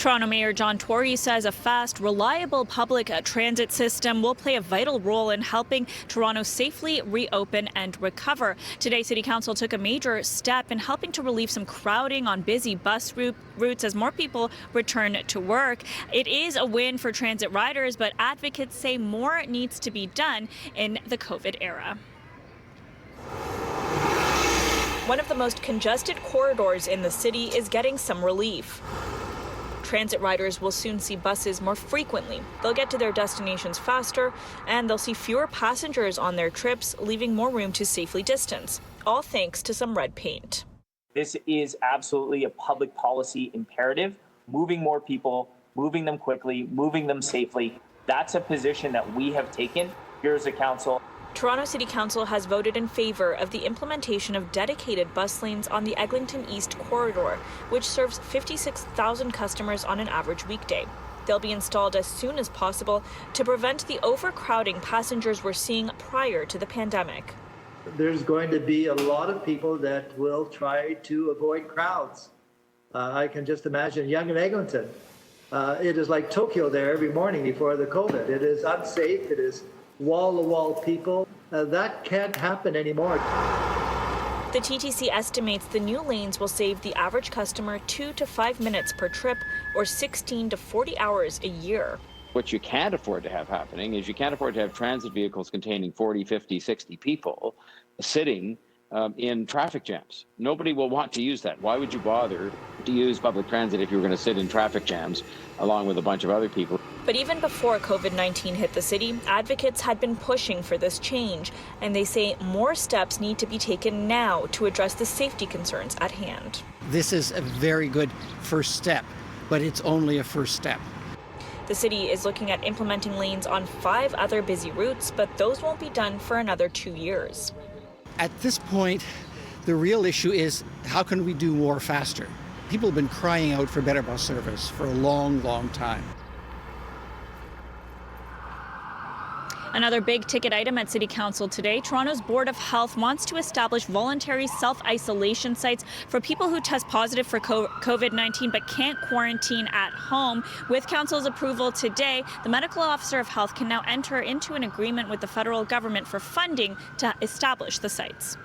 Toronto Mayor John Tory says a fast, reliable public transit system will play a vital role in helping Toronto safely reopen and recover. Today, City Council took a major step in helping to relieve some crowding on busy bus routes as more people return to work. It is a win for transit riders, but advocates say more needs to be done in the COVID era. One of the most congested corridors in the city is getting some relief. Transit riders will soon see buses more frequently. They'll get to their destinations faster, and they'll see fewer passengers on their trips, leaving more room to safely distance, all thanks to some red paint. This is absolutely a public policy imperative. Moving more people, moving them quickly, moving them safely. That's a position that we have taken here as a council. Toronto City Council has voted in favour of the implementation of dedicated bus lanes on the Eglinton East corridor, which serves 56,000 customers on an average weekday. They'll be installed as soon as possible to prevent the overcrowding passengers were seeing prior to the pandemic. There's going to be a lot of people that will try to avoid crowds. I can just imagine young in Eglinton. It is like Tokyo there every morning before the COVID. It is unsafe. It is wall-to-wall people. That can't happen anymore. The TTC estimates the new lanes will save the average customer 2 to 5 minutes per trip, or 16 to 40 hours a year. What you can't afford to have happening is you can't afford to have transit vehicles containing 40, 50, 60 people sitting in traffic jams. Nobody will want to use that. Why would you bother to use public transit if you were going to sit in traffic jams along with a bunch of other people? But even before COVID-19 hit the city, advocates had been pushing for this change, and they say more steps need to be taken now to address the safety concerns at hand. This is a very good first step, but it's only a first step. The city is looking at implementing lanes on 5 other busy routes, but those won't be done for another 2 years. At this point, the real issue is how can we do more faster? People have been crying out for better bus service for a long, long time. Another big ticket item at City Council today, Toronto's Board of Health wants to establish voluntary self-isolation sites for people who test positive for COVID-19 but can't quarantine at home. With Council's approval today, the Medical Officer of Health can now enter into an agreement with the federal government for funding to establish the sites.